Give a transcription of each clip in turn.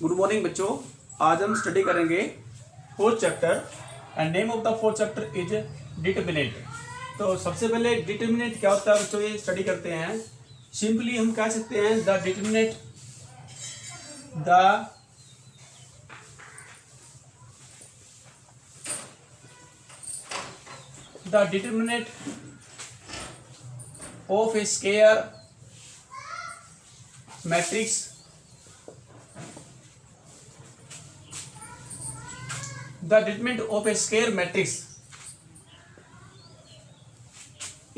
Good morning बच्चों। आज हम स्टडी करेंगे fourth chapter and name of the fourth chapter is determinant. तो सबसे पहले डिटरमिनेंट क्या होता है बच्चों, ये स्टडी करते हैं। सिंपली हम कह सकते हैं the determinant of A square matrix the determinant of a square matrix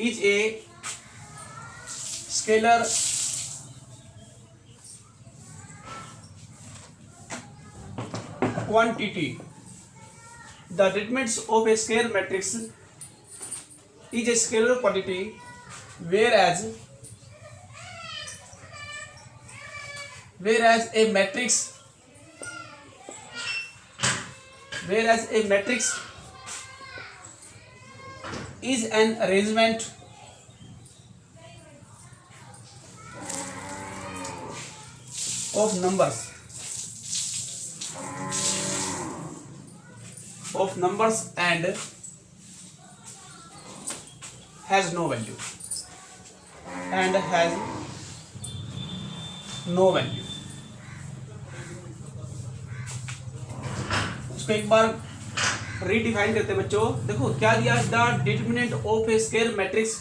is a scalar quantity. The determinant of a square matrix is a scalar quantity, whereas a matrix is an arrangement of numbers and has no value इसको एक बार redefine करते हैं बच्चों। देखो क्या दिया, the determinant of a scalar matrix.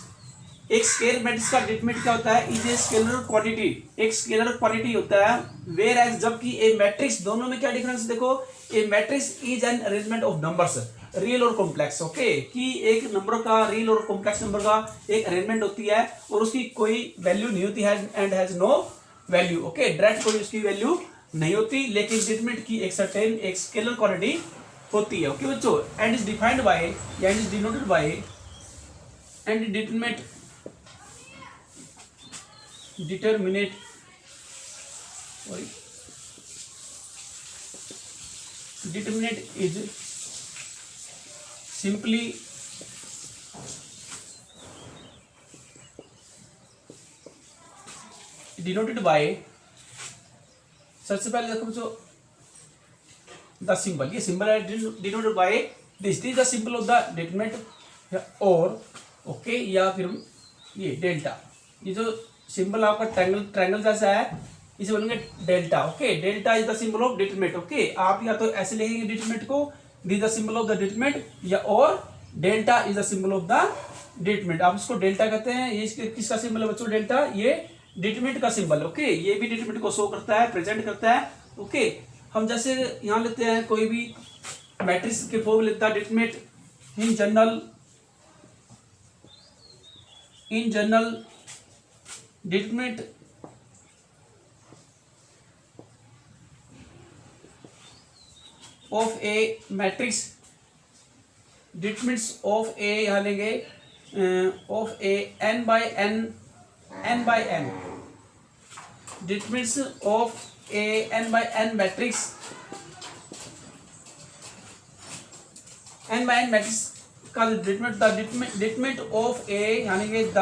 एक scalar matrix का डिटरमिनेंट क्या होता है, इज ए स्केलर क्वांटिटी, एक स्केलर क्वांटिटी होता है। वेयर एज जबकि ए मैट्रिक्स, दोनों में क्या डिफरेंस देखो, a matrix is an arrangement of numbers, real और कॉम्प्लेक्स। ओके, कि एक नंबर का, रियल और कॉम्प्लेक्स नंबर का एक अरेंजमेंट होती है और उसकी कोई वैल्यू नहीं होती है and has no value. Okay, direct कोई उसकी वैल्यू नहीं होती, लेकिन डिटरमिनेंट की एक सर्टेन एक स्केलर क्वांटिटी होती है। ओके बच्चों, and is defined by and is denoted by and determinant is simply denoted by, सबसे पहले देखो बच्चों द सिंबल, ये सिंबल है denoted by this is the symbol of the determinant और ओके, या फिर ये डेल्टा, ये जो सिंबल आपका ट्रायंगल जैसा है इसे बोलेंगे delta. Okay, delta is the symbol of determinant. Okay, आप या तो ऐसे लिखेंगे डिटरमिनेंट को, this the symbol of the determinant, या और delta is the symbol of the determinant. आप इसको डेल्टा कहते हैं। ये किसका सिंबल है बच्चों, डेल्टा, ये डिटरमिनेंट का सिंबल। ओके, ये भी डिटरमिनेंट को शो करता है, प्रेजेंट करता है। ओके, हम जैसे यहाँ लेते हैं कोई भी मैट्रिक्स के फॉर्म लेता है determinant in general determinant of a matrix, determinants of a यहाँ लेंगे of a n by n determinants of a n by n matrix, n by n matrix का डिटरमिनेंट ऑफ a यानी कि the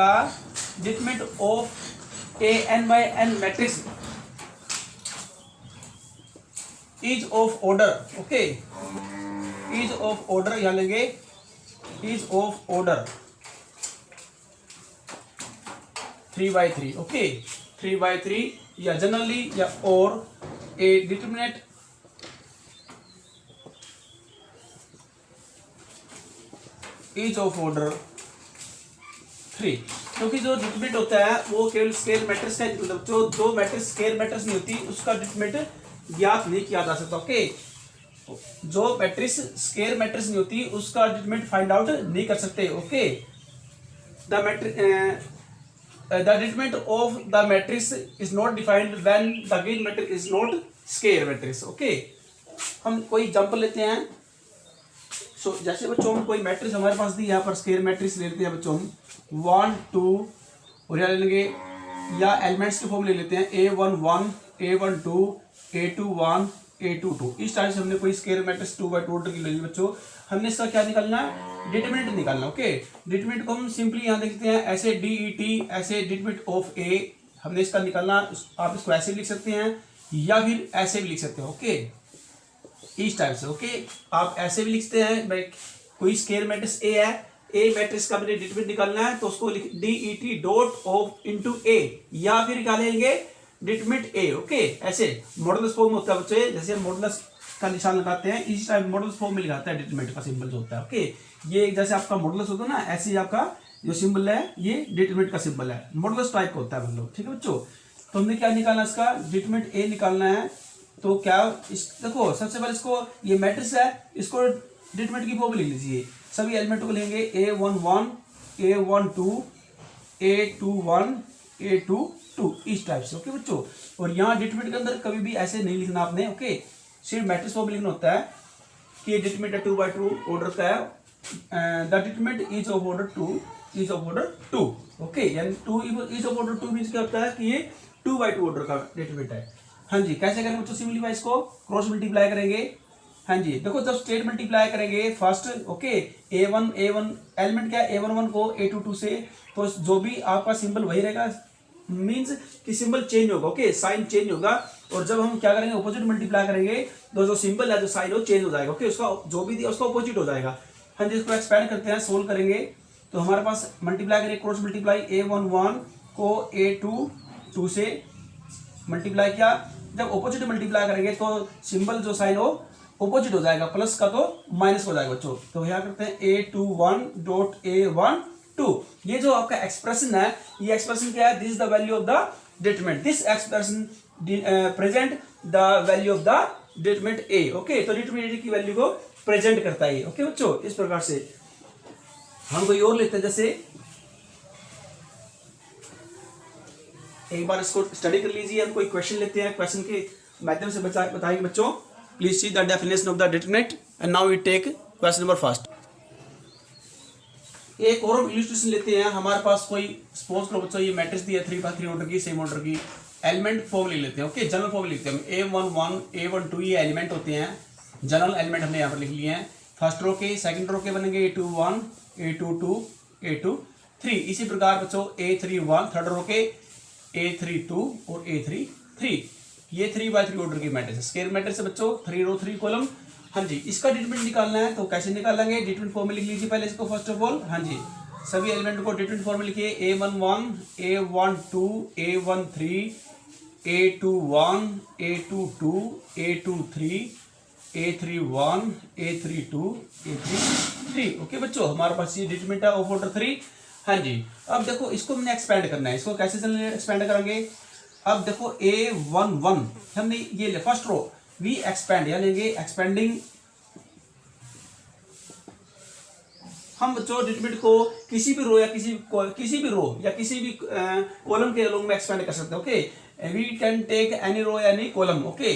determinant of a n by n matrix is of order. Okay, is of order यहाँ लेंगे, is of order 3/3। Okay, 3/3 या generally या और ए determinant is of order 3, क्योंकि जो डिटरमिनेंट होता है वो केवल स्केलर मैट्रिक्स का, मतलब जो मैट्रिक्स स्केलर मैट्रिक्स नहीं होती उसका डिटरमिनेंट ज्ञात नहीं किया जा सकता। ओके, जो मैट्रिक्स स्केलर मैट्रिक्स नहीं होती उसका डिटरमिनेंट फाइंड आउट नहीं कर सकते। Okay, the determinant of the matrix is not defined when the given matrix is not square matrix। Okay, हम कोई एग्जांपल लेते हैं। जैसे बच्चों हम कोई मैट्रिक्स हमारे पास दी, यहाँ पर स्क्वायर मैट्रिक्स ले लेते हैं बच्चों हम 1 2 और यहाँ ले लेंगे, या एलिमेंट्स के फॉर्म ले लेते हैं A1 1 A1 2 A2 1 A2 2। इस तरह से हमने कोई स्क्वायर मैट्रिक्स 2/2 ऑर्डर की ले ली बच्चों, हमने इसका क्या निकालना है, डिटरमिनेंट निकालना। ओके, डिटरमिनेंट को हम सिंपली यहाँ देखते हैं ऐसे DET, ऐसे डिटरमिनेंट ऑफ A, हमने इसका निकालना। आप इसको ऐसे लिख सकते हैं या फिर ऐसे भी लिख सकते हो। ओके, इस टाइप से। ओके, आप ऐसे भी लिखते हैं, भाई कोई स्केयर मैट्रिक्स ए है, ए मैट्रिक्स का मैंने डिटरमिनेंट निकालना है तो उसको लिख DET डॉट ऑफ इनटू ए, या फिर निकालेंगे डिटरमिनेंट ए। ओके, ऐसे मॉडुलस फॉर्म होता है बच्चे, जैसे हम मॉडुलस का निशान लगाते हैं इस टाइप मॉडुलस फॉर्म में लिखाता है डिटरमिनेंट का सिंबल जो होता है। ओके, ये जैसे आपका मॉडुलस होता है ना, ऐसे ही आपका जो सिंबल है ये डिटरमिनेंट का सिंबल है, मॉडुलस टाइप का होता है मतलब। ठीक है बच्चों, तो हमने क्या निकालना है, इसका डिटरमिनेंट ए निकालना है। तो क्या इस देखो सबसे पहले इसको, ये मैट्रिक्स है, इसको डिटरमिनेंट की फॉर्म लिख लीजिए। सभी एलिमेंटों को लेंगे A11 A12 A21 A22 इस टाइप से। ओके बच्चों, और यहाँ डिटरमिनेंट के अंदर कभी भी ऐसे नहीं लिखना आपने। ओके, सिर्फ मैट्रिक्स फॉर्म लिखना होता है कि ये डिटरमिनेंट 2/2 ऑर्डर का है, the determinant is of order 2। Okay, यानी 2 इज ऑफ ऑर्डर 2 मींस क्या होता है कि ये 2/2 ऑर्डर का डिटरमिनेंट है। हाँ जी, कैसे करेंगे बच्चों, सिंपलीफाई इसको क्रॉस मल्टीप्लाई करेंगे। हाँ जी, देखो जब स्टेट मल्टीप्लाई करेंगे फर्स्ट, ओके, A1 एलिमेंट क्या है A11 को A22 से, तो जो भी आपका सिंबल वही रहेगा, मींस कि सिंबल चेंज होगा। ओके, साइन चेंज होगा, और जब हम क्या करेंगे ऑपोजिट मल्टीप्लाई करेंगे तो जो सिंबल है जो साइन हो चेंज हो जाएगा। ओके, उसका जो भी दिया उसका ऑपोजिट हो जाएगा। हाँ जी, इसको एक्सपेंड करते हैं, सोल्व करेंगे तो हमारे पास मल्टीप्लाई करेंगे क्रॉस मल्टीप्लाई A11 को A22 से मल्टीप्लाई किया, जब ऑपोजिट मल्टीप्लाई करेंगे तो सिंबल जो साइन हो ऑपोजिट हो जाएगा, प्लस का तो माइनस हो जाएगा बच्चों। तो यहाँ करते हैं A21 डॉट A12। ये जो आपका एक्सप्रेशन है, ये एक्सप्रेशन क्या है, this is the value of the determinant, this expression present the value of the determinant A। Okay, तो डिटरमिनेंट की वैल्यू को प्रेजेंट करता है। ओके बच्चों, इस प्रकार से हम कोई और लेते हैं, जैसे एक बार इसको स्टडी कर लीजिए, हम कोई क्वेश्चन लेते हैं, क्वेश्चन के माध्यम से बताएंगे बच्चों। Please see the definition of the determinant and now we take question number first. एक और इलस्ट्रेशन लेते हैं, हमारे पास कोई सपोज करो बच्चों ये मैट्रिक्स दी है 3x3 ऑर्डर की, सेम ऑर्डर की, एलिमेंट फॉर्म ले लेते हैं। ओके, जनरल फॉर्म लिखते हैं A11 A12 ये एलिमेंट होते हैं, जनरल एलिमेंट हमने यहाँ पर लिख लिए हैं। फर्स्ट रो के, सेकंड रो के बनेंगे A21 A22 A23। इसी प्रकार बच्चों A31 थर्ड रो के A32 और A33, ये 3x3 ऑर्डर की मैट्रिक्स है, स्क्वायर मैट्रिक्स है बच्चों, 3 रो 3 कॉलम। हाँ जी, इसका डिटरमिनेंट निकालना है तो कैसे निकालेंगे, डिटरमिनेंट फॉर्म में लिख लीजिए पहले इसको फर्स्ट ऑफ ऑल। हाँ जी, सभी एलिमेंट को डिटरमिनेंट फॉर्म में लिखिए, A11 A12 A13 A21 A22 A23 A31 A32 A33। Okay बच्चों, हमारे पास ये डिटरमिनेंट है ऑफ ऑर्डर 3। हाँ जी, अब देखो इसको हमने एक्सपेंड करना है, इसको कैसे एक्सपेंड करेंगे। अब देखो A11 हमने ये ले फर्स्ट रो, वी एक्सपेंड या लेंगे एक्सपेंडिंग। हम बच्चों डिटरमिनेंट को किसी भी रो या किसी भी कॉलम के अलोंग में एक्सपेंड कर सकते हैं। Okay, we can take any row any column, okay,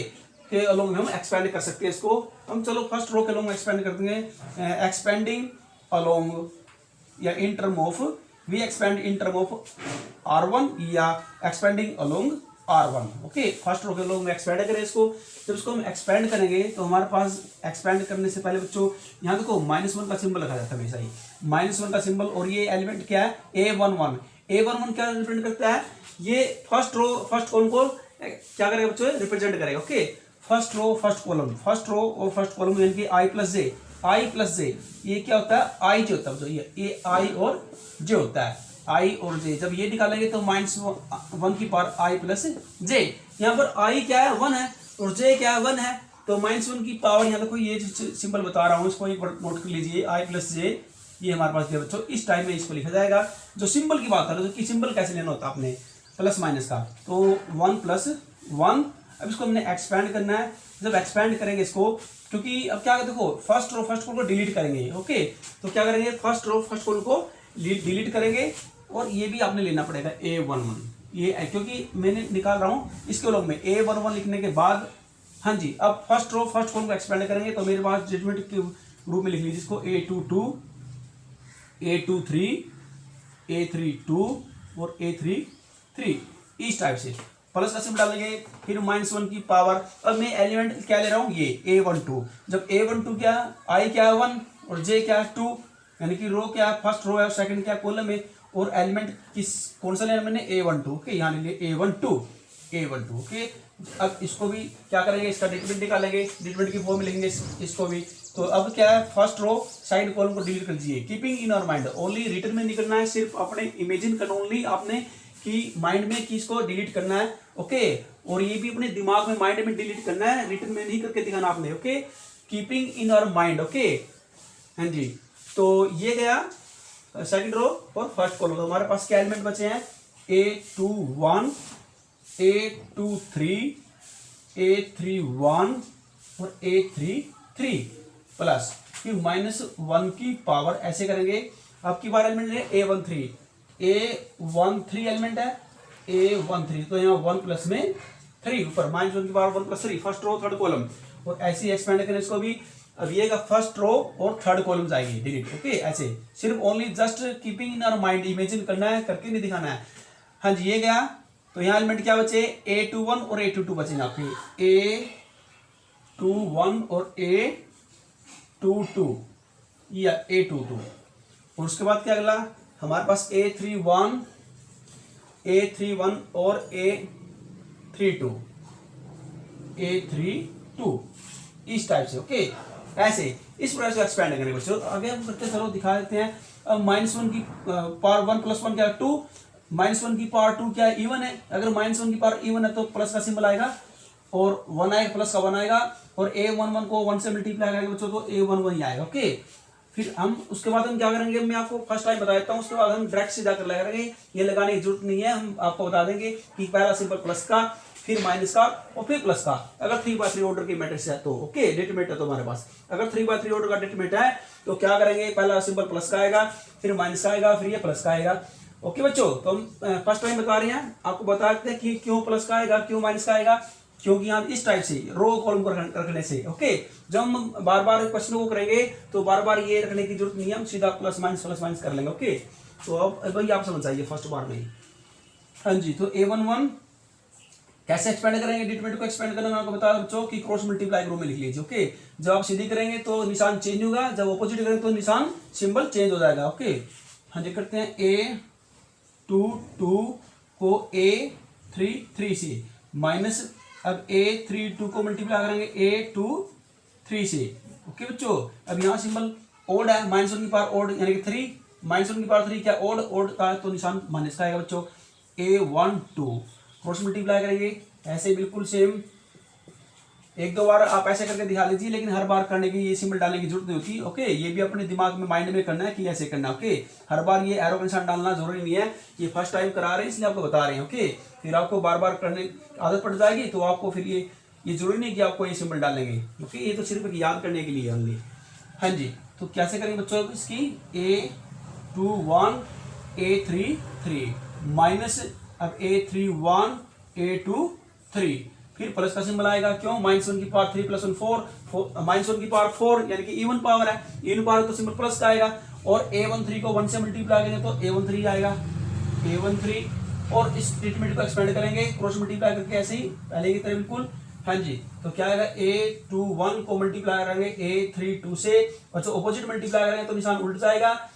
के अलोंग में हम एक्सपेंड कर सकते हैं इसको। हम चलो फर्स्ट रो के अलोंग में एक्सपेंड कर देंगे, एक्सपेंडिंग अलोंग या in term of, we expand in term of R1 या expanding along R1। Okay, first row के अलोंग में एक्सपेंड करें इसको। जब इसको हम एक्सपेंड करेंगे तो हमारे पास एक्सपेंड करने से पहले बच्चों यहाँ देखो -1 का सिंबल रखा जाता है हमेशा ही, -1 का सिंबल। और ये एलिमेंट क्या है A11 क्या रिप्रेजेंट करता है, ये फर्स्ट रो फर्स्ट कॉलम को क्या करेगा बच्चों, रिप्रेजेंट करेगा। ओके, फर्स्ट रो फर्स्ट और फर्स्ट कॉलम यानी कि I प्लस जे, ये क्या होता है, आई जे होता है, ये आई और जे होता है, आई और जे। जब ये निकालेंगे तो -1 की पावर आई प्लस जे, यहाँ पर आई क्या है 1 है और जे क्या है 1 है, तो -1 की पावर, यहाँ देखो ये सिंबल बता रहा हूँ, इसको एक बार नोट कर लीजिए, आई प्लस जे, ये हमारे पास दिया बच्चों, इस टाइम में इसको लिखा जाएगा। जो सिंबल की बात है, जो कि सिंबल कैसे लेना होता है आपने, प्लस माइनस का, तो 1 + 1। अब इसको हमने एक्सपेंड करना है। जब एक्सपेंड करेंगे इसको, क्योंकि अब क्या देखो फर्स्ट रो फर्स्ट कॉलम को डिलीट करेंगे। ओके, तो क्या करेंगे, फर्स्ट रो फर्स्ट कॉलम को डिलीट करेंगे, और ये भी आपने लेना पड़ेगा A11, ये क्योंकि मैंने निकाल रहा हूँ इसके लोग में A11 लिखने के बाद। हाँ जी, अब फर्स्ट रो फर्स्ट कॉलम को एक्सपेंड करेंगे तो मेरे पास डिटरमिनेंट के रूप में लिख लीजिए इसको A22 A23 A32 और A33, इस टाइप से प्लस का सिंबल डालेंगे, फिर -1 की पावर। अब मैं एलिमेंट क्या ले रहा हूँ, ये A12। जब A12 क्या, आई क्या है 1 और जे क्या है 2, यानी कि रो क्या है, फर्स्ट रो है, सेकंड क्या कॉलम है, और एलिमेंट किस कौन सा लेना मैंने, A12। ओके, यहाँ ले A12 ओके, अब इसको भी क्या करेंगे, इसका डिटरमिनेंट निकालेंगे, डिटरमिनेंट की फॉर्म लिखेंगे इसको भी। तो अब क्या है, फर्स्ट रो साइड कॉलम को डिलीट कर दीजिए। Keeping in our mind, only return में नहीं करना है, सिर्फ अपने इमेजिन करना ओनली आपने कि माइंड में कि इसको डिलीट करना है। ओके, और ये भी अपने दिमाग में माइंड में डिलीट करना है, रिटर्न में नहीं करके दिखाना आपने। Okay, keeping in our mind. Okay, हाँ जी। तो ये गया सेकंड रो और फर्स्ट कॉलम। तो हमारे पास क्या एलिमेंट बचे हैं, A21, A23, A31 और A33 प्लस फिर -1 की पावर, ऐसे करेंगे। आपकी बार एलिमेंट है A13 एलिमेंट है, A13, तो यहाँ 1 प्लस में 3 ऊपर, -1 की power 1 plus 3, first row third column. और ऐसे ही एक्सपेंड करें इसको भी। अब ये का फर्स्ट रो और थर्ड कॉलम जाएगी डिलीट। ओके, ऐसे सिर्फ only just keeping in our mind, imagine करना है, करके नहीं दिखाना है। हाँ जी, ये गया। तो यहाँ एलिमेंट क्या बचे, A21 और A22 बचेंगे आपके, A21 और A22 या A22। और उसके बाद क्या अगला हमारे पास A31 और A32 इस टाइप से। ओके, ऐसे इस प्रकार से एक्सपेंड करेंगे बच्चों। आगे हम करते चलो दिखा देते हैं। अब -1 की पावर 1 + 1 क्या है 2, -1 की पावर 2 क्या है, इवन है। अगर -1 की पावर इवन है तो प्लस का सिंबल आएगा और 1 आएगा, प्लस का 1 आएगा। और A11 को 1 से मल्टीप्लाई करेंगे बच्चों तो A11 ही आएगा। ओके, फिर हम उसके बाद हम क्या करेंगे, मैं आपको फर्स्ट टाइम बता देता हूँ, उसके बाद हम डायरेक्ट सीधा कर लगाएंगे। ये लगाने की जरूरत नहीं है, हम आपको बता देंगे कि पहला सिंबल प्लस का, फिर माइनस का और फिर प्लस का। अगर 3x3 ऑर्डर की मैट्रिक्स है तो ओके, डेटमेट है तो हमारे पास। अगर 3x3 ऑर्डर का डेटमेट है तो क्या करेंगे, पहला सिंबल प्लस का आएगा, फिर माइनस का आएगा, फिर ये प्लस का आएगा। ओके बच्चों, तो हम फर्स्ट टाइम बता रहे हैं, आपको बता देते हैं कि क्यों प्लस का आएगा, क्यों माइनस का आएगा। क्योंकि यहाँ इस टाइप से रो कॉलम को रखने से। ओके, जब हम बार बार क्वेश्चन को करेंगे तो बार बार ये रखने की जरूरत नहीं है, हम सीधा प्लस माइनस कर लेंगे। ओके, तो अब भाई आप समझ आइए फर्स्ट बार में ही। हाँ जी, तो A11 कैसे एक्सपेंड करेंगे, डिटरमिनेंट को एक्सपेंड करना मैं आपको बता बच्चों कि क्रॉस मल्टीप्लाई रो में लिख लीजिए। ओके, जब आप सीधी करेंगे तो निशान चेंज होगा, जब ऑपोजिट करेंगे तो निशान सिंबल चेंज हो जाएगा। ओके, हाँ जी, करते हैं A22 को A33 से माइनस, अब A32 को मल्टीप्लाई करेंगे A23 से। ओके बच्चों, अब यहाँ सिंबल ओड है, -1 की पावर ओड यानी कि 3, -1 की पावर 3 क्या ओड का है तो निशान माइनस का आएगा बच्चों। A12 क्रॉस मल्टीप्लाई करेंगे ऐसे बिल्कुल सेम। एक दो बार आप ऐसे करके दिखा लीजिए, लेकिन हर बार करने की ये सिंबल डालने की जरूरत नहीं होती। ओके, ये भी अपने दिमाग में माइंड में करना है कि ऐसे करना है। ओके, हर बार ये एरो का निशान डालना जरूरी नहीं है, ये फर्स्ट टाइम करा रहे हैं इसलिए आपको बता रहे हैं। ओके, फिर आपको बार बार करने की आदत पड़ जाएगी तो आपको फिर ये जरूरी नहीं कि आपको ये सिंबल डालेंगे। ओके, ये तो सिर्फ याद करने के लिए ओनली। हाँ जी, तो कैसे करेंगे बच्चों इसकी, A21 A33 माइनस, अब A31 A23, फिर प्लस का सिंबल आएगा। क्यों, -1 की पावर 3 + 1 4, -1 की पावर 4 यानी कि इवन पावर है, इवन पावर तो सिंबल प्लस का आएगा। और A13 को 1 से मल्टीप्लाई करेंगे तो A13 आएगा, A13। और इस ट्रीटमेंट को एक्सपेंड करेंगे क्रॉस मल्टीप्लाई करके ऐसे ही पहले की तरह बिल्कुल। हाँ जी, तो क्या आएगा, A21 को मल्टीप्लाई करेंगे A32 से, और जो ऑपोजिट मल्टीप्लाई करेंगे तो निशान उल्ट जाएगा।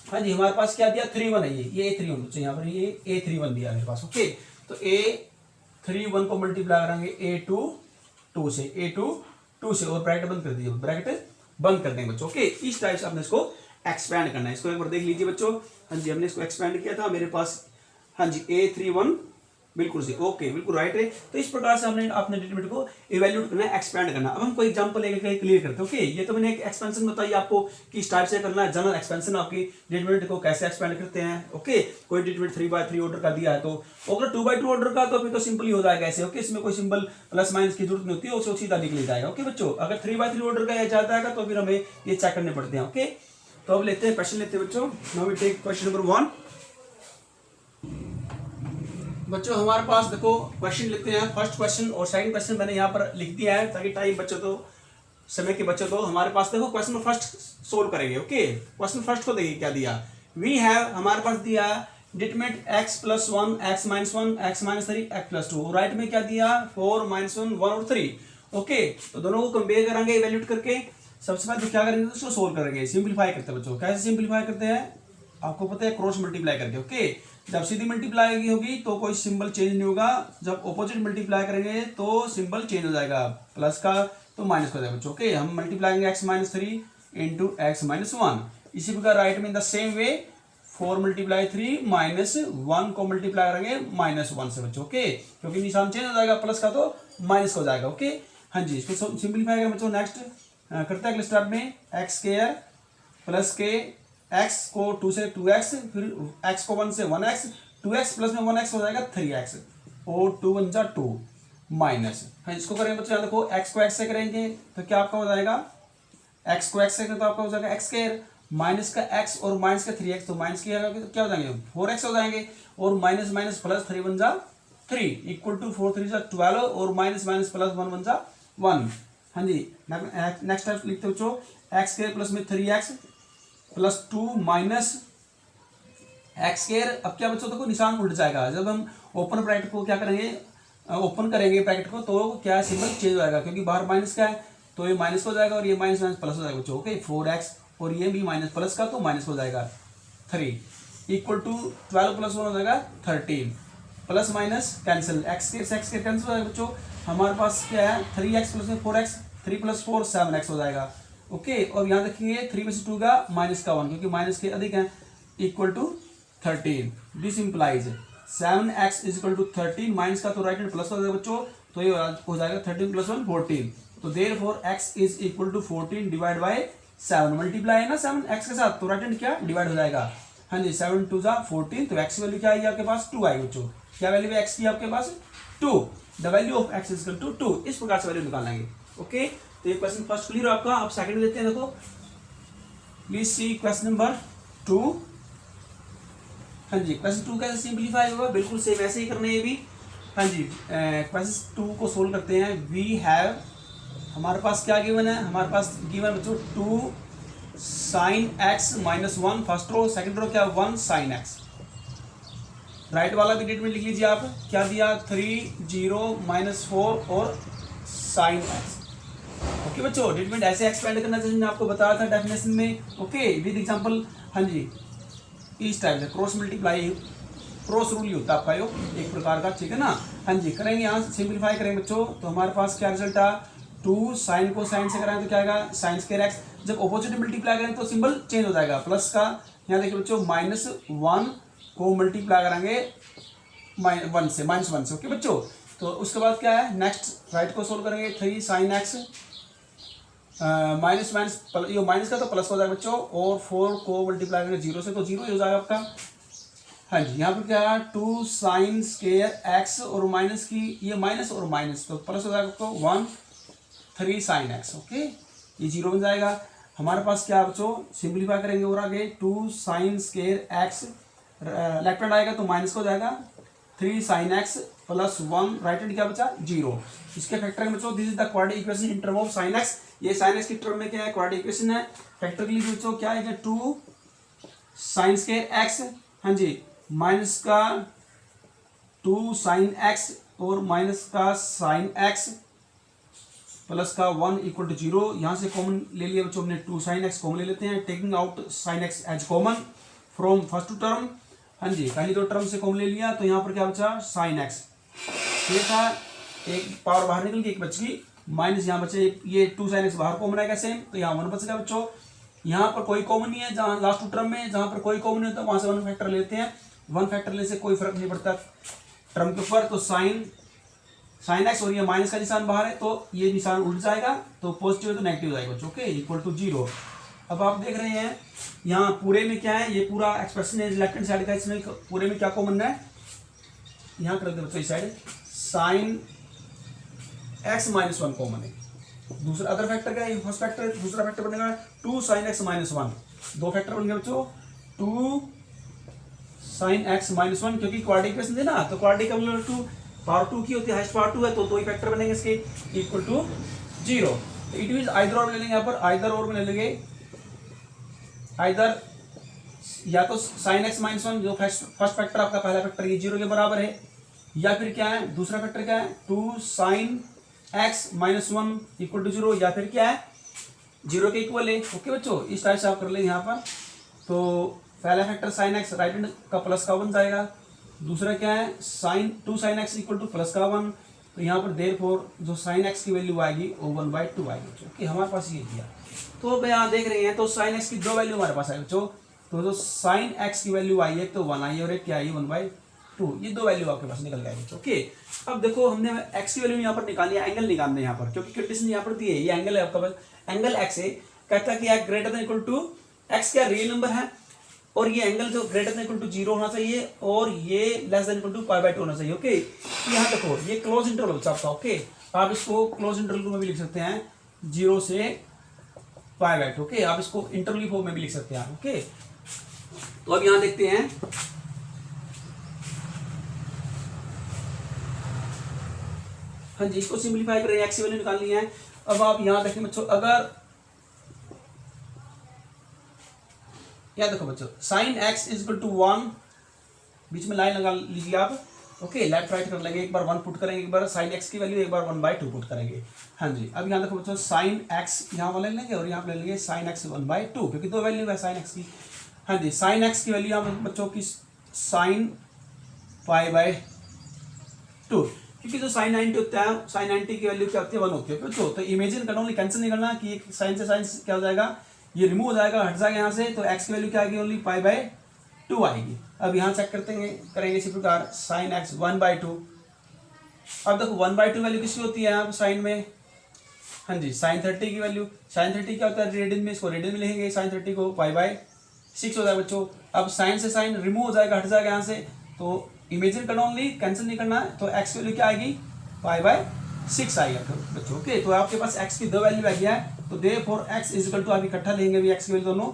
हाँ जी, हमारे पास क्या दिया 31 है, ये A31 बच्चे, यहाँ पर ये A31 दिया मेरे पास। ओके, तो A31 को मल्टीप्लाई करेंगे A22 से, और ब्रैकेट बंद कर दीजिए, ब्रैकेट बंद कर देंगे बच्चों। ओके, इस टाइप से आपने इसको एक्सपैंड करना है। इसको एक बार देख लीजिए बच्चों। हाँ जी, हमने इसको एक्सपैंड किया था मेरे पास। हाँ जी, A31 बिल्कुल से ओके, बिल्कुल राइट है। तो इस प्रकार से हमने अपने डिटरमिनेंट को इवैल्यूएट करना है, एक्सपेंड करना। अब हम कोई एग्जांपल लेकर क्लियर करते हैं। ओके, ये तो मैंने एक एक्सपेंशन बताई आपको कि इस टाइप से करना है, जनरल एक्सपेंशन आपकी डिटरमिनेंट को कैसे एक्सपेंड करते हैं। ओके, कोई डिटरमिनेंट 3/3 ऑर्डर का दिया है तो अगर 2/2 ऑर्डर का तो फिर तो सिंपल ही हो जाएगा ऐसे। ओके, इसमें कोई सिंबल प्लस माइनस की जरूरत नहीं होती है, उसको सीधा लिख लिया जाएगा। ओके बच्चों, अगर 3/3 ऑर्डर का जाता है तो फिर हमें ये चेक करने पड़ते हैं। ओके, तो अब लेते हैं क्वेश्चन लेते हैं बच्चों। Now we take question number 1। बच्चों हमारे पास देखो क्वेश्चन लिखते हैं, फर्स्ट क्वेश्चन और सेकंड क्वेश्चन मैंने यहाँ पर लिख दिया है ताकि टाइम बचे तो, समय की बचत हो। हमारे पास देखो क्वेश्चन फर्स्ट सोल्व करेंगे। ओके, क्वेश्चन फर्स्ट को देखिए क्या दिया। वी हैव, हमारे पास दिया determinant x + 1 x - 1 x - 3 x + 2, right में क्या दिया 4 - 1 1 और 3। ओके, तो दोनों को कंपेयर करेंगे इवैल्यूएट करके। सबसे पहले क्या करेंगे, उसको सोल्व करेंगे, सिंपलीफाई करते हैं बच्चों। कैसे सिंपलीफाई करते हैं आपको पता है, क्रॉस मल्टीप्लाई करके। ओके, जब सीधी मल्टीप्लाई होगी तो कोई सिंबल चेंज नहीं होगा, जब ऑपोजिट मल्टीप्लाई करेंगे तो सिंबल चेंज हो जाएगा, प्लस का तो माइनस का हो जाएगा बच्चों। ओके, हम मल्टीप्लाई करेंगे x minus 3 into x minus 1। इसी प्रकार राइट में in the same way 4 multiply 3 minus 1 को मल्टीप्लाई करेंगे -1 से बच्चों। ओके, क्योंकि निशान चेंज हो जाएगा, प्लस का तो माइनस हो जाएगा। ओके हाँ जी, इसको सिंप्लीफाई करें बच्चों। नेक्स्ट करते हैं अगले स्टेप में, एक्स स्क्वायर प्लस के एक्स को 2 से 2x, फिर x को 1 से 1x, 2x प्लस में 1x हो जाएगा 3x, और 2 1 जा 2 माइनस। हाँ, इसको करेंगे बच्चों, यहाँ देखो x को x से करेंगे तो क्या आपका हो जाएगा, x को x से करेंगे तो आपका हो जाएगा x स्क्वायर, माइनस का x और माइनस का 3x, तो माइनस क्या हो जाएंगे 4x हो जाएंगे, और माइनस माइनस प्लस 3 1 जा 3 इक्वल टू 4 3 जा 12, और माइनस माइनस प्लस 1 1 जा 1। हाँ जी, नेक्स्ट स्टेप लिखते हो बच्चों, एक्स स्क्वायर प्लस में 3x plus 2 minus x square. अब क्या बच्चों देखो निशान उल्ट जाएगा, जब हम ओपन ब्रैकेट को क्या करेंगे, ओपन करेंगे ब्रैकेट को तो क्या सिंबल चेंज हो जाएगा, क्योंकि बाहर माइनस का है तो ये माइनस हो जाएगा, और ये माइनस माइनस प्लस हो जाएगा बच्चों। ओके, 4x और ये भी माइनस प्लस का तो माइनस हो जाएगा 3 इक्वल टू 12 प्लस 1 हो जाएगा 13, plus minus cancel, x square cancel हो जाएगा बच्चों। हमारे पास क्या है 3x प्लस में 4x, 3 प्लस 4 7x हो जाएगा। ओके, और यहाँ देखिए 3 में से 2 का माइनस का 1, क्योंकि माइनस के अधिक है, equal to 13। This implies 7x is equal to 13, minus का तो राइट हैंड प्लस हो जाएगा बच्चों, तो ये हो जाएगा 13 प्लस 1 14, तो therefore x is equal to 14 divide by 7, multiply है ना 7x के साथ, तो राइट हैंड क्या डिवाइड हो जाएगा। हाँ जी, 7 2 जा 14, तो x वैल्यू क्या आएगी आपके पास 2 आएगी बच्चों। क्या वैल्यू है x की आपके पास 2, the value of x is equal to 2, इस प्रकार से वैल्यू निकालेंगे। ओके, तो ये क्वेश्चन फर्स्ट क्लियर है आपका। आप सेकंड लेते हैं, देखो प्लीज सी क्वेश्चन नंबर 2। हाँ जी, क्वेश्चन 2 कैसे सिंप्लीफाई होगा, बिल्कुल सेम ऐसे ही करना है ये भी। हाँ जी, क्वेश्चन 2 को सोल्व करते हैं। वी हैव, हमारे पास क्या गिवन है, हमारे पास गिवन बच्चों 2 sin x minus 1 first row, second row क्या 1 sin x। राइट वाला भी डिटरमिनेंट लिख लीजिए आप, क्या दिया 3 0 -4 और sin x। ओके बच्चों, डिटरमिनेंट ऐसे एक्सपेंड करना चाहिए, मैंने आपको बताया था डेफिनेशन में। Okay, with example. हाँ जी, इस टाइप से क्रॉस मल्टीप्लाई, क्रॉस रूल ही होता है आपका यो एक प्रकार का, ठीक है ना। हाँ जी, करेंगे यहाँ सिंप्लीफाई करेंगे बच्चों, तो हमारे पास क्या रिजल्ट आ 2 sin को sin से कराएं तो क्या आएगा sin स्क्वायर x। जब ऑपोजिट मल्टीप्लाई करें तो सिंबल चेंज हो जाएगा, प्लस का यहाँ देखिए बच्चों -1 को मल्टीप्लाई करेंगे -1 से। ओके बच्चों, तो उसके बाद क्या है नेक्स्ट, राइट को सोल्व करेंगे 3 sin x माइनस ये माइनस का तो प्लस हो जाएगा बच्चों, और 4 को मल्टीप्लाई करेंगे 0 से तो 0 ही हो जाएगा आपका। हाँ जी, यहाँ पर क्या है 2 sin स्क्वायर x, और माइनस की ये माइनस और माइनस तो प्लस हो जाएगा आपको 1 3 sin x। ओके, ये 0 बन जाएगा। हमारे पास क्या बच्चों सिंप्लीफाई करेंगे और आगे 2 sin square x, left hand आएगा तो माइनस हो जाएगा 3 sin x plus 1, right hand क्या बचा 0। इसके फैक्टर में बच्चों this is the quadratic equation in term of sin x। ये sin x की टर्म में क्या है क्वाड्रेटिक इक्वेशन है। फैक्टर के लिए बच्चों क्या है 2 sin स्क्वायर x, हाँ जी, माइनस का 2 sin x और माइनस का sin x प्लस का 1 इक्वल टू 0। यहाँ से कॉमन ले लिया बच्चों हमने 2 sin x कॉमन ले लेते हैं, taking out sin x as common from first two term. हाँ जी, पहली दो टर्म से कॉमन ले लिया, तो यहाँ पर क्या बचा sin x, ये था एक पावर बाहर निकल के एक बच गई, माइनस यहाँ बचे ये 2 sin x बाहर कॉमन आएगा सेम, तो यहाँ 1 बचेगा बच्चों। यहाँ पर कोई कॉमन नहीं है, जहाँ लास्ट टू टर्म में जहाँ पर कोई कॉमन नहीं होता वहां से 1 फैक्टर लेते हैं, 1 फैक्टर लेने से कोई फर्क नहीं पड़ता टर्म के ऊपर। तो sin x और ये माइनस का निशान बाहर है तो ये निशान उल्ट जाएगा, तो पॉजिटिव है तो नेगेटिव हो जाएगा बच्चों। Okay, equal to 0। अब आप देख रहे हैं यहाँ पूरे में क्या है, ये पूरा एक्सप्रेशन है लेफ्ट हैंड साइड का, इसमें पूरे में क्या कॉमन है, यहाँ कर देते बच्चों इस side sin x minus 1 common है। दूसरा अदर फैक्टर क्या है, फर्स्ट फैक्टर, दूसरा फैक्टर बनेगा 2 sin x माइनस 1, दो फैक्टर बन गए बच्चों 2 sin x माइनस 1, क्योंकि क्वाड्रेटिक इक्वेशन है ना, तो क्वाड्रेटिक का मतलब 2 पावर 2 की होती है, हाईएस्ट पावर 2 है, तो दो ही फैक्टर बनेंगे इसके, equal to 0। It means either और ले लेंगे, यहाँ पर आइदर और में ले लेंगे, आइदर या तो sin x माइनस 1 जो फर्स्ट फैक्टर आपका पहला फैक्टर ये 0 के बराबर है, या फिर क्या है दूसरा फैक्टर क्या है 2 sin x minus 1 equal to 0, या फिर क्या है 0 के इक्वल है। ओके बच्चों, इस टाइप से आप कर लेंगे यहाँ पर। तो पहला factor sine x right hand का प्लस का 1 जाएगा, दूसरा क्या है sine 2 sine x equal to plus का 1, तो यहाँ पर देयरफॉर जो साइन एक्स की वैल्यू आएगी वो 1/2 आएगी। ओके, हमारे पास ये दिया। तो अब यहाँ देख रहे हैं तो साइन एक्स की दो वैल्यू हमारे पास आई बच्चों, तो जो साइन एक्स की वैल्यू आई है तो 1 आई है और एक क्या आई 1/2, ये दो वैल्यू आपके पास निकल गए बच्चों। ओके, अब देखो हमने एक्स की वैल्यू यहाँ पर निकाली है, एंगल निकालना है यहाँ पर, क्योंकि कंडीशन यहाँ पर दी है, ये एंगल है आपका पास, एंगल एक्स है, कहता है कि x greater than equal to, x क्या रियल नंबर है और ये एंगल जो ग्रेटर देन इक्वल टू 0 होना चाहिए और ये लेस देन इक्वल टू π/2 होना चाहिए। ओके, यहाँ देखो ये क्लोज इंटरवल आपका। ओके, आप इसको क्लोज इंटरवल में भी लिख सकते हैं 0 से π/2। ओके, आप इसको इंटरवल फॉर्म में भी लिख सकते हैं। ओके, तो अब यहाँ देखते हैं, हाँ जी, इसको सिंप्लीफाई करें, एक्स की वैल्यू निकालनी है। अब आप यहाँ देखें बच्चों, अगर या देखो बच्चों sine x is equal to 1, बीच में लाइन लगा लीजिए आप। ओके, लेफ्ट राइट कर लेंगे, एक बार 1 पुट करेंगे, एक बार साइन एक्स की वैल्यू, एक बार 1/2 पुट करेंगे। हाँ जी, अब यहाँ देखो बच्चों साइन एक्स यहाँ वाले लेंगे और यहाँ पे ले लेंगे साइन एक्स 1/2, क्योंकि दो वैल्यू है साइन एक्स की। हाँ जी, साइन एक्स की वैल्यू यहाँ बच्चों की साइन π/2, क्योंकि जो साइन 90 होता है, साइन 90 की वैल्यू क्या होती है 1 होती है बच्चों। तो इमेजिन करना, ओनली कैंसिल नहीं करना कि साइन से साइन क्या हो जाएगा, ये रिमूव हो जाएगा, हट जाएगा यहाँ से, तो एक्स की वैल्यू क्या आएगी ओनली π/2 आएगी। अब यहाँ चेक करेंगे इसी प्रकार साइन एक्स 1/2। अब देखो 1/2 वैल्यू किसकी होती है यहाँ पे साइन में, हाँ जी साइन 30 की वैल्यू, साइन 30 क्या होता है रेडियन में, इसको रेडियन में लिखेंगे, साइन 30 को π/6 हो जाएगा बच्चों। अब साइन से साइन रिमूव हो जाएगा, हट जाएगा यहाँ से, तो इमेजिन करना ओनली, कैंसिल नहीं करना, तो एक्स की वैल्यू क्या आएगी π/6 आएगा बच्चों। ओके, तो आपके पास एक्स की दो वैल्यू आ गया है, तो therefore x is equal to, आप इकट्ठा लेंगे भी एक्स की वैल्यू दोनों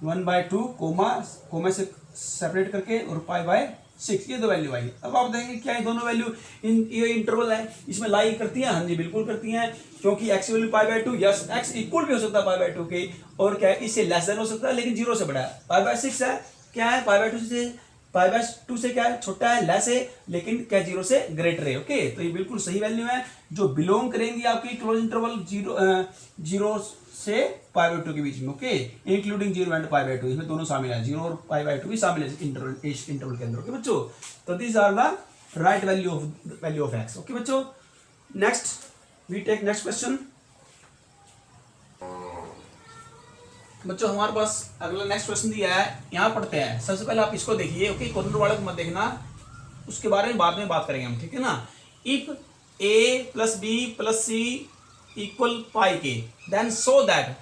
1/2 कोमा से सेपरेट करके और π/6, ये दो वैल्यू आई। अब आप देखेंगे क्या ये दोनों वैल्यू ये इंटरवल है, इसमें लाई करती हैं, हाँ जी बिल्कुल करती हैं, क्योंकि एक्स की वैल्यू π/2, यस एक्स इक्वल भी हो सकता है π/2 के, और क्या है इससे लेस देन हो सकता है लेकिन 0 से बड़ा है। π/6 है, क्या है π/2 से क्या है छोटा है, लेस है, लेकिन क्या 0 से ग्रेटर है। ओके, तो ये बिल्कुल सही वैल्यू है जो बिलोंग करेंगी आपकी क्लोज इंटरवल 0 से π/2 के बीच में। ओके, इंक्लूडिंग 0 एंड π/2, इसमें दोनों शामिल है, 0 और π/2 भी शामिल है इंटरवल के अंदर। ओके बच्चों, तो this are the right value of X. Okay बच्चों, next we take next question. बच्चों हमारे पास अगला नेक्स्ट क्वेश्चन दिया है, यहाँ पढ़ते हैं। सबसे पहले आप इसको देखिए। ओके, कॉर्नर वाले को मत देखना, उसके बारे में बाद में बात करेंगे हम, ठीक है ना। If a + b + c = πk then so that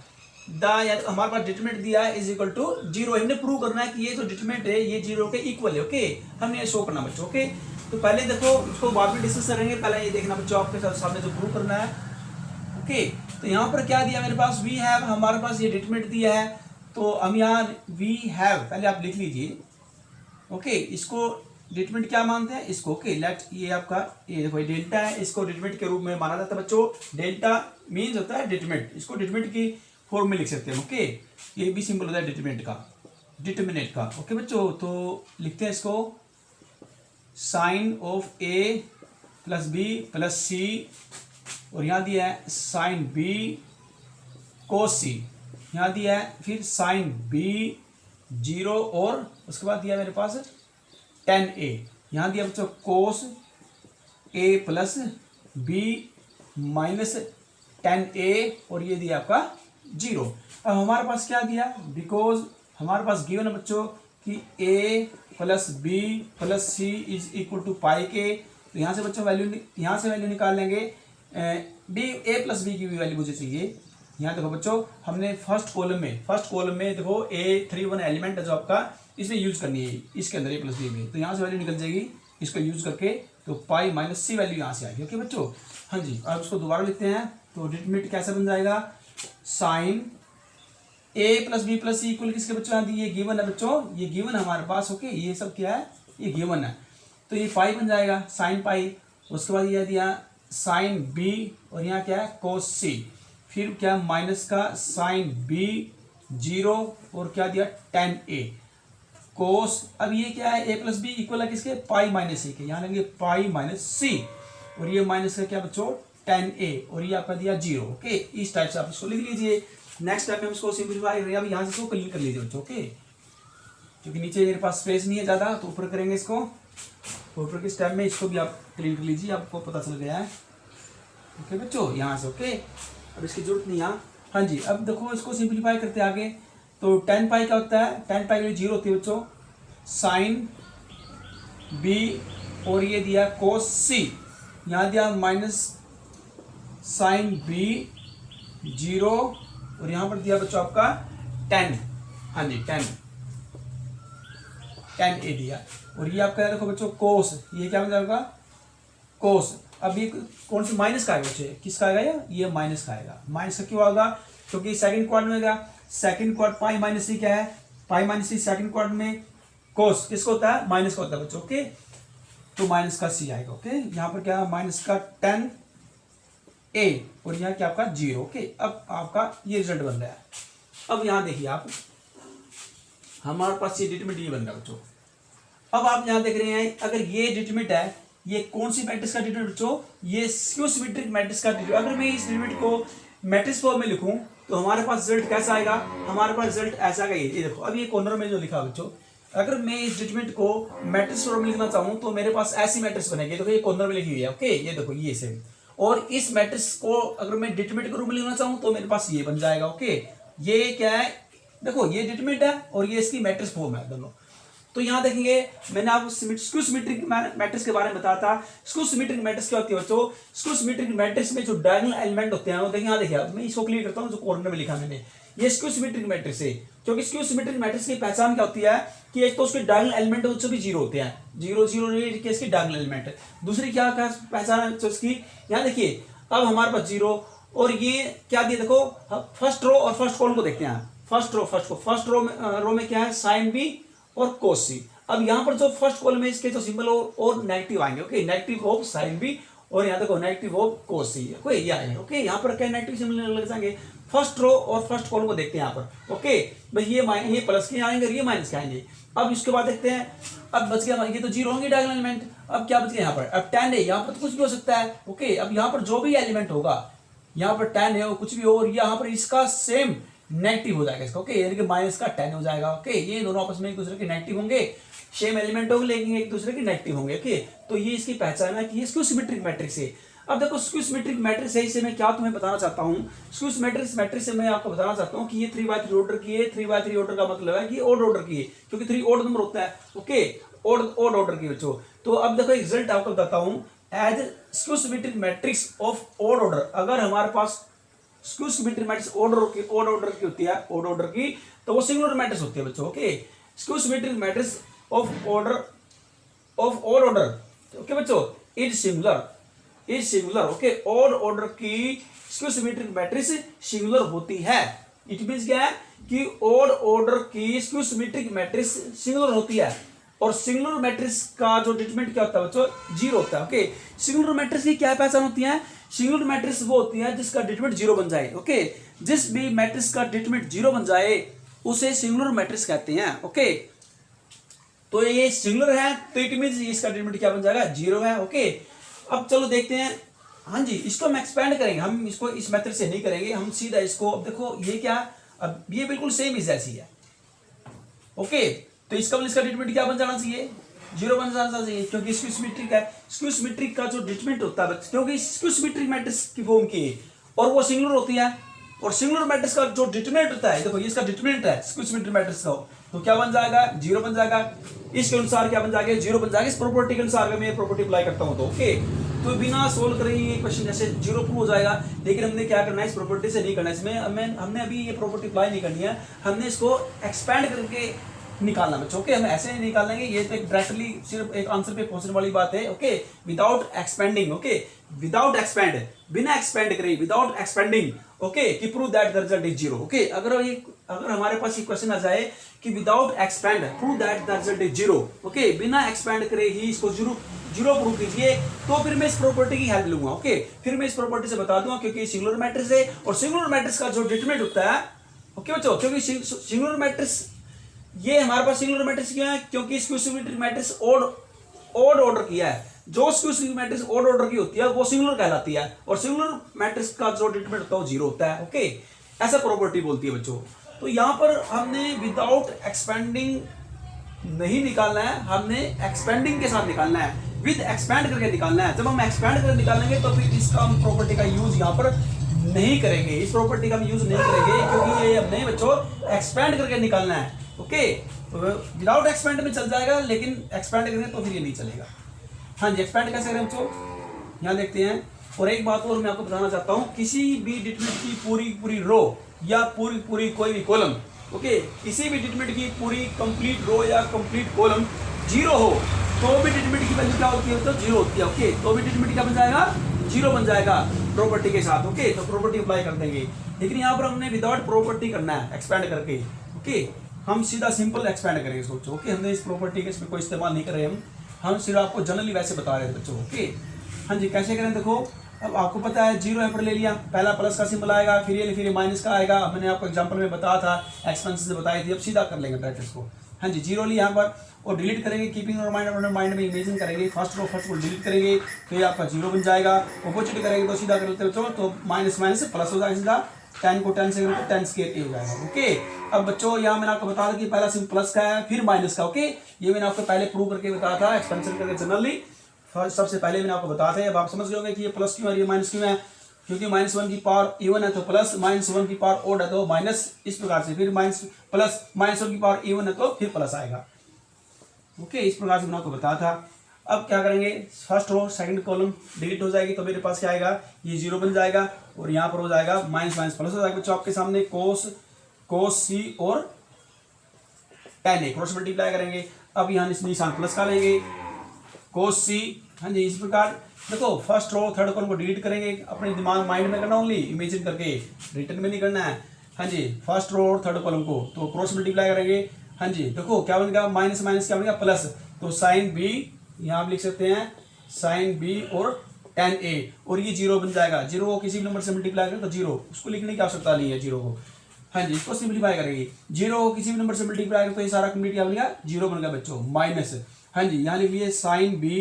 the, हमारे पास डिटरमिनेंट दिया है इज इक्वल टू 0, हमने प्रूव करना है कि ये जो डिटरमिनेंट है ये 0 के इक्वल है। ओके, हमने ये शो करना बच्चों। ओके, तो पहले देखो उसको बाद में डिस्कस करेंगे, पहले ये देखना बच्चों आपके सामने जो प्रूव करना है। ओके, तो यहाँ पर क्या दिया मेरे पास, वी हैव, हमारे पास ये डिटरमिनेंट दिया है, तो हम यहाँ वी हैव पहले आप लिख लीजिए। ओके, इसको डिटरमिनेंट क्या मानते हैं इसको। ओके, लेट, ये आपका ये देखो ये डेल्टा है, इसको डिटरमिनेंट के रूप में माना जाता है बच्चों। डेल्टा मीन्स होता है डिटरमिनेंट, इसको डिटरमिनेंट की फॉर्म में लिख सकते हैं। ओके, ये भी सिंबल होता है डिटरमिनेंट का। ओके बच्चों, तो लिखते हैं इसको sign of A + b + c, और यहाँ दिया है साइन b cos c, यहाँ दिया है फिर साइन b 0, और उसके बाद दिया मेरे पास tan a, यहाँ दिया बच्चों cos a + b - tan a, और ये दिया आपका 0। अब हमारे पास क्या दिया, बिकॉज हमारे पास गिवन है बच्चों कि a + b + c = πk, तो यहाँ से बच्चों वैल्यू, यहाँ से वैल्यू निकाल लेंगे। a + b की भी वैल्यू मुझे चाहिए। यहाँ देखो बच्चों, हमने फर्स्ट कॉलम में देखो A31 एलिमेंट है जो आपका, इसमें यूज करनी है इसके अंदर a + b में, तो यहाँ से वैल्यू निकल जाएगी इसको यूज करके, तो π - c वैल्यू यहाँ से आएगी। ओके बच्चों, हाँ जी, अब इसको दोबारा लिखते हैं, तो डिटरमिनेंट कैसे बन जाएगा, sine a + b + c equal किसके बच्चों, यहाँ दी ये गिवन है बच्चों, ये गिवन हमारे पास। ओके, ये सब क्या है, ये गिवन है, तो ये पाई बन जाएगा साइन पाई, उसके बाद ये दिया साइन b, और यहाँ क्या है cos c, फिर क्या माइनस का साइन b 0, और क्या दिया tan a cos, अब ये क्या है a + b इक्वल है किसके, पाई - c के, यहाँ लेंगे पाई - c, और ये माइनस का क्या बच्चों tan a, और ये आपका दिया 0। ओके, इस टाइप से आप इसको लिख लीजिए। नेक्स्ट टाइप में इसको सिंप्लीफाई, अब यहाँ से इसको क्लीन कर लीजिए बच्चों। ओके, क्योंकि नीचे मेरे पास स्पेस नहीं है ज़्यादा, तो ऊपर करेंगे इसको। ऊपर के स्टेप में इसको भी आप क्लीन कर लीजिए, आपको पता चल गया है। ओके बच्चों, यहाँ से ओके, अब इसकी जरूरत नहीं है। हाँ जी, अब देखो इसको सिंप्लीफाई करते आगे। तो tan पाई क्या होता है, tan पाई के लिए 0 होती है बच्चों, साइन बी और ये दिया कोस सी, यहाँ दिया माइनस साइन बी 0 और यहाँ पर दिया बच्चों आपका tan। हाँ जी, tan ए दिया। और ये आपका देखो बच्चों कोस, ये क्या बन जाएगा कोस। अब ये कौन सा माइनस का आएगा बच्चे, किसका आएगा ये माइनस का आएगा। माइनस का क्यों आएगा, क्योंकि सेकंड क्वाड्रेंट में गया, सेकंड क्वाड्रेंट पाई माइनस सी क्या है, पाई माइनस सी सेकंड क्वाड्रेंट में कोस किसको होता है, माइनस का होता है बच्चों। ओके, तो माइनस का सी आएगा। ओके, यहाँ पर क्या है माइनस का tan ए और यहाँ क्या आपका 0। ओके, अब आपका ये रिजल्ट बन रहा है। अब यहाँ देखिए आप, हमारे पास ये डिटरमिनेंट ये बन रहा है बच्चों। अब आप यहाँ देख रहे हैं, अगर ये डिटरमिनेंट है, ये कौन सी मैट्रिक्स का डिटरमिनेंट बच्चों, ये स्क्यू सिमेट्रिक मैट्रिक्स का डिटरमिनेंट। अगर मैं इस डिटरमिनेंट को मैट्रिक्स फॉर्म में लिखूं तो हमारे पास रिजल्ट कैसा आएगा, हमारे पास रिजल्ट ऐसा आएगा। ये देखो, अब ये कॉर्नर में जो लिखा बच्चों, अगर मैं इस डिटरमिनेंट को मैट्रिक्स फॉर्म में लिखना चाहूं तो मेरे पास ऐसी मैट्रिक्स बनेगी। देखो ये कॉर्नर में लिखी हुई है। ओके, ये देखो ये सेम। और इस मैट्रिक्स को अगर मैं डिटरमिनेंट के रूप में लिखना चाहूं तो मेरे पास ये बन जाएगा। ओके, ये क्या है, देखो ये डिटरमिनेंट है और ये इसकी मैट्रिक्स फॉर्म है दोनों। तो यहाँ देखेंगे, मैंने आपको स्क्यू सिमेट्रिक मैट्रिक्स के बारे में बताया था। स्क्यू सिमेट्रिक मैट्रिक्स क्या होती है बच्चों, स्क्यू सिमेट्रिक मैट्रिक्स में जो डायगोनल एलिमेंट होते हैं वो देखिए, यहाँ देखिए, मैं इसको क्लियर करता हूँ जो कॉर्नर में लिखा मैंने, ये स्क्यू सिमेट्रिक मैट्रिक्स है। क्योंकि स्क्यू सिमेट्रिक मैट्रिक्स की पहचान क्या होती है कि एक तो उसके डायगोनल एलिमेंट उससे भी 0 होते हैं, 0 0 के इसके डायगोनल एलिमेंट। दूसरी क्या पहचान है उसकी, यहाँ देखिए, अब हमारे पास 0 और ये क्या दिया, देखो फर्स्ट रो और फर्स्ट कॉलम को देखते हैं। फर्स्ट रो में क्या है, साइन बी और कोस सी। अब यहाँ पर जो फर्स्ट कॉलम है इसके जो सिंबल और नेगेटिव आएंगे। Okay, negative of sine B और यहाँ देखो negative of cos C. Okay, ये आएंगे। ओके, यहाँ पर क्या नेगेटिव सिंबल लग जाएंगे। फर्स्ट रो और फर्स्ट कॉलम को देखते हैं यहाँ पर। ओके, बस ये प्लस के आएंगे और ये माइनस के आएंगे। अब इसके बाद देखते हैं, अब बच गया, ये तो 0 होंगे डायगोनल एलिमेंट। अब क्या बच गया यहाँ पर, अब tan है, यहाँ पर तो कुछ भी हो सकता है। ओके, अब यहाँ पर जो भी एलिमेंट होगा, यहाँ पर tan है वो कुछ भी हो, और यहाँ पर इसका सेम नेगेटिव हो जाएगा इसका। ओके, यानी कि माइनस का 10 हो जाएगा। ओके, ये दोनों आपस में एक दूसरे के नेगेटिव होंगे, सेम एलिमेंट होंगे लेकिन एक दूसरे के नेगेटिव होंगे। ओके, तो ये इसकी पहचान है कि ये स्क्यू सिमेट्रिक मैट्रिक्स है। अब देखो स्क्यू सिमेट्रिक मैट्रिक्स है, इससे मैं क्या तुम्हें बताना चाहता हूँ, स्क्यू सिमेट्रिक मैट्रिक्स से मैं आपको बताना चाहता हूँ कि ये 3x3 ऑर्डर की है। 3x3 ऑर्डर का मतलब है कि ऑड ऑर्डर की है, क्योंकि 3 ऑड नंबर होता है। ओके, ऑड ऑर्डर की बच्चों। तो अब देखो रिजल्ट आपको बताता हूँ, as skew symmetric matrix of odd order, अगर हमारे पास skew symmetric matrix odd order की होती है, ऑड ऑर्डर की, तो वो सिंगुलर मैट्रिक्स होती है बच्चों। Okay, skew symmetric matrix of odd order, okay बच्चों, is singular. Okay, odd order की स्क्यू सिमेट्रिक मैट्रिक्स सिंगुलर होती है। इट मींस क्या है कि ऑड ऑर्डर की स्क्यू सिमेट्रिक मैट्रिक्स सिंगुलर होती है। और सिंगुलर मैट्रिक्स का जो डिटरमिनेंट क्या होता है बच्चों, 0 होता है। ओके, सिंगुलर मैट्रिक्स की क्या पहचान होती है, सिंगुलर मैट्रिक्स वो होती है जिसका डिटरमिनेंट 0 बन जाए। ओके, जिस भी मैट्रिक्स का डिटरमिनेंट 0 बन जाए उसे सिंगुलर मैट्रिक्स कहते हैं। ओके, तो ये सिंगुलर है तो इट मींस इसका डिटरमिनेंट क्या बन जाएगा, 0 है। ओके, अब चलो देखते हैं। हाँ जी, इसको हम एक्सपेंड करेंगे, हम इसको इस मेथड से नहीं करेंगे, हम सीधा इसको, अब देखो ये क्या, अब ये बिल्कुल सेम इज ऐसी है। ओके, तो इसका डिटरमिनेंट क्या बन जाना चाहिए, 0 बन जाना चाहिए, क्योंकि स्क्यू सिमेट्रिक है। स्क्यू सिमेट्रिक का जो डिटरमिनेंट होता है, क्योंकि स्क्यू सिमेट्रिक मैट्रिक्स की फॉर्म की और वो सिंगुलर होती है, और सिंगुलर मैट्रिक्स का जो डिटरमिनेंट होता है, देखो ये इसका डिटरमिनेंट है स्क्यू सिमेट्रिक मैट्रिक्स का, तो क्या बन जाएगा, 0 बन जाएगा। इसके अनुसार क्या बन जाएगा, 0 बन जाएगा। इस प्रॉपर्टी के अनुसार अगर मैं प्रॉपर्टी अप्लाई करता हूं तो ओके, तो बिना सोल्व करे ये क्वेश्चन जैसे 0 प्रूव हो जाएगा। लेकिन हमने क्या करना है, इस प्रॉपर्टी से नहीं करना है, इसमें हमने अभी ये प्रॉपर्टी अप्लाई नहीं करनी है, हमने इसको एक्सपेंड करके निकालना बच्चों। ओके, हम ऐसे नहीं निकालेंगे, ये तो डायरेक्टली सिर्फ एक आंसर पे पहुंचने वाली बात है। Okay, without expanding, okay, without expand, बिना एक्सपेंड करे, विदाउट एक्सपेंडिंग, ओके, कि prove that the result is 0। Okay, अगर हमारे पास ये क्वेश्चन आ जाए कि without expand prove that the result is 0, okay, बिना एक्सपेंड करे ही इसको 0 प्रूव कीजिए, तो फिर मैं इस प्रॉपर्टी की हेल्प लूंगा। ओके, फिर मैं इस प्रॉपर्टी से बता दूंगा, क्योंकि सिंगुलर मैट्रिक्स है और सिंगुलर मैट्रिक्स का जो डिटरमिनेंट होता है, ओके बच्चों, क्योंकि सिंगुलर मैट्रिक्स, ये हमारे पास सिंगुलर मैट्रिक्स क्यों है, क्योंकि skew symmetric matrix odd order किया है। जो skew symmetric matrix odd order की होती है वो सिंगुलर कहलाती है, और सिंगुलर मैट्रिक्स का जो डिटरमिनेंट होता है वो 0 होता है। ओके, ऐसा प्रॉपर्टी बोलती है बच्चों। तो यहाँ पर हमने विदाउट एक्सपेंडिंग नहीं निकालना है, हमने एक्सपेंडिंग के साथ निकालना है, विद एक्सपेंड करके निकालना है। जब हम एक्सपेंड करके निकालेंगे तो फिर इसका हम प्रॉपर्टी का यूज यहाँ पर नहीं करेंगे, इस प्रॉपर्टी का हम यूज नहीं करेंगे, क्योंकि ये हमने बच्चों एक्सपेंड करके निकालना है। ओके, विदाउट एक्सपेंड में चल जाएगा, लेकिन एक्सपेंड करेंगे तो फिर ये नहीं चलेगा। हाँ जी, एक्सपेंड कैसे करें बच्चों, यहाँ देखते हैं। और एक बात और मैं आपको बताना चाहता हूँ, किसी भी डिटरमिनेंट की पूरी रो या पूरी कोई भी कॉलम, ओके, किसी भी डिटरमिनेंट की पूरी कंप्लीट रो या कंप्लीट कॉलम जीरो हो तो भी डिटरमिनेंट की वैल्यू क्या होती है, तो जीरो होती है। ओके, तो भी डिटरमिनेंट क्या बन जाएगा, जीरो बन जाएगा प्रॉपर्टी के साथ। ओके, तो प्रॉपर्टी अप्लाई कर देंगे, लेकिन यहाँ पर हमने विदाउट प्रॉपर्टी करना है, एक्सपेंड करके। ओके, हम सीधा सिंपल एक्सपेंड करेंगे सोचो। ओके, हमने इस प्रॉपर्टी के इसमें कोई इस्तेमाल नहीं कर रहे, हम सिर्फ आपको जनरली वैसे बता रहे हैं बच्चों। ओके, हाँ जी, कैसे करें देखो, अब आपको पता है जीरो यहाँ पर ले लिया, पहला प्लस का सिंबल आएगा, फिर ये माइनस का आएगा। मैंने आपको एग्जांपल में बताया था, एक्सपेंसेस में बताई थी। अब सीधा कर लेंगे ब्रैकेट्स को। हाँ जी, जीरो लिया यहाँ पर और डिलीट करेंगे, कीपिंग और माइंड में इमेजिन करेंगे, फर्स्ट को डिलीट करेंगे तो ये आपका जीरो बन जाएगा। अपोजिट करेंगे तो सीधा कर लेते बच्चों, तो माइनस माइनस प्लस हो जाएगा सीधा, 10 को 10 से करेंगे 10 स्क्वायर हो जाएगा। ओके, अब बच्चों यहाँ मैंने आपको बताया कि पहला सिंबल प्लस का है, फिर माइनस का। ओके, ये मैंने आपको पहले प्रूव करके बताया था, एक्सपेंशन करके जनरली सबसे पहले मैंने आपको बताया था। अब आप समझ गए होंगे कि ये प्लस क्यों है, ये माइनस क्यों है, क्योंकि -1 की पावर इवन है तो प्लस, -1 की पावर ओड है तो माइनस, इस प्रकार से। फिर -1 की पावर इवन है तो फिर प्लस आएगा। ओके, इस प्रकार से मैंने आपको बताया था। अब क्या करेंगे, first row second column delete हो जाएगी तो मेरे पास क्या आएगा, ये जीरो बन जाएगा और यहाँ पर हो जाएगा माइनस प्लस हो जाएगा बच्चों आपके सामने। कोस सी और tan a क्रॉस मल्टीप्लाई करेंगे। अब यहाँ निशान प्लस का लेंगे, कोस सी। हाँ जी, इस प्रकार देखो, फर्स्ट रो थर्ड कॉलम को डिलीट करेंगे, अपने दिमाग माइंड में करना, ओनली इमेजिन करके, रिटर्न में नहीं करना है। हाँ जी, फर्स्ट रो और थर्ड कॉलम को तो क्रॉस मल्टीप्लाई करेंगे। हाँ जी, देखो क्या बनेगा, माइनस क्या बनेगा, प्लस, तो साइन बी यहाँ आप लिख सकते हैं, साइन बी और tan a, और ये जीरो बन जाएगा। जीरो को किसी भी नंबर से मल्टीप्लाई करें तो जीरो, उसको लिखने की आवश्यकता नहीं है जीरो को। हाँ जी, इसको सिंप्लीफाई करेंगे, जीरो को किसी भी नंबर से मल्टीप्लाई करें तो ये सारा कंप्लीट क्या बनेगा, जीरो बन गया बच्चों, माइनस। हाँ जी, यहाँ लिख लिए साइन बी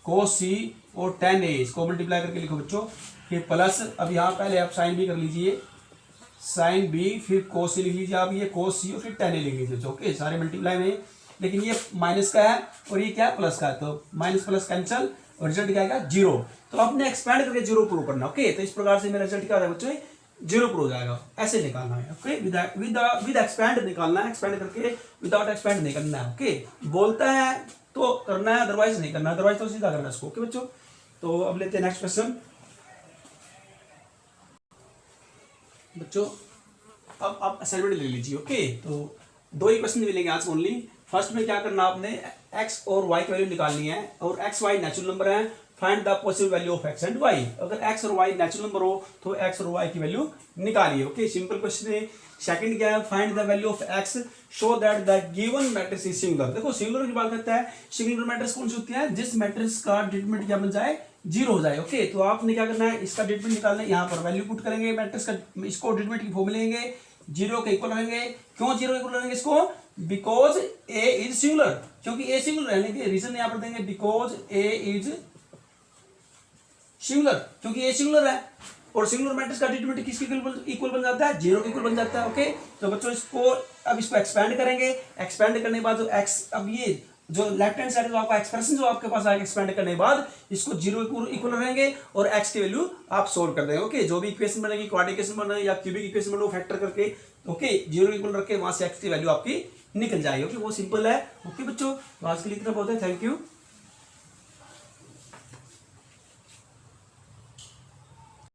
कोस सी और tan a, इसको मल्टीप्लाई करके लिखो बच्चों, फिर प्लस। अब यहाँ पहले आप साइन बी कर लीजिए, साइन बी, फिर कोस सी लिख लीजिए आप, ये कोस सी और फिर tan a लिख लीजिए। ओके, सारे मल्टीप्लाई में, लेकिन ये माइनस का है और ये क्या है, प्लस का है, तो माइनस प्लस कैंसिल और रिजल्ट क्या आएगा, जीरो। तो आपने एक्सपेंड करके जीरो प्रूव करना। ओके, तो इस प्रकार से मेरा रिजल्ट क्या आ रहा है बच्चों, जीरो प्रूव हो जाएगा। ऐसे निकालना है। ओके, विद एक्सपेंड निकालना है, एक्सपेंड करके विदाउट एक्सपेंड नहीं करना है। ओके, बोलता है तो करना है, अदरवाइज नहीं करना, अदरवाइज तो सीधा करना है इसको। ओके बच्चों, तो अब लेते हैं नेक्स्ट क्वेश्चन बच्चों। अब आप असाइनमेंट ले लीजिए। ओके, तो दो ही क्वेश्चन मिलेंगे आज ओनली। फर्स्ट में क्या करना, आपने x और y की वैल्यू निकालनी है, और x y नेचुरल नंबर है, find the possible value of x and y। अगर x और y नेचुरल नंबर हो तो x और y की वैल्यू निकालिए। ओके, सिंपल क्वेश्चन है। सेकंड क्या है, find the value of x show that the given matrix is singular. देखो, सिंगुलर की बात करता है, सिंगुलर मैट्रिक्स कौन सी होती है, जिस मैट्रिक्स का डिटरमिनेंट क्या बन जाए, जीरो हो जाए। ओके, तो आपने क्या करना है, इसका डिटरमिनेंट निकालना है, यहाँ पर वैल्यू पुट करेंगे मैट्रिक्स का, इसको डिटरमिनेंट की फॉर्मूला लेंगे, जीरो के इक्वल रहेंगे। क्यों जीरो इक्वल रहेंगे इसको, बिकॉज a इज सिंगुलर, क्योंकि a सिंगुलर रहने के रीजन यहाँ पर देंगे, बिकॉज a इज सिंगुलर, क्योंकि a सिंगुलर है, और सिंगुलर मैट्रिक्स का डिटरमिनेंट किसके इक्वल बन जाता है, जीरो के इक्वल बन जाता है। ओके, तो बच्चों अब इसको एक्सपेंड करेंगे, एक्सपेंड करने के बाद जो x, अब ये जो लेफ्ट हैंड साइड जो आपका एक्सप्रेशन जो आपके पास आएगा, एक्सपेंड करने के बाद इसको जीरो इक्वल रहेंगे और x की वैल्यू आप सोल्व कर देंगे। ओके, जो भी इक्वेशन बनेगी, क्वाड्रेटिक इक्वेशन बनेगी या क्यूबिक इक्वेशन बने, फैक्टर करके, ओके, जीरो इक्वल रख के वहां से x की वैल्यू आपकी निकल जाएगी। ओके, वो सिंपल है। ओके बच्चों, तो आज के लिए इतना बहुत है। Thank you.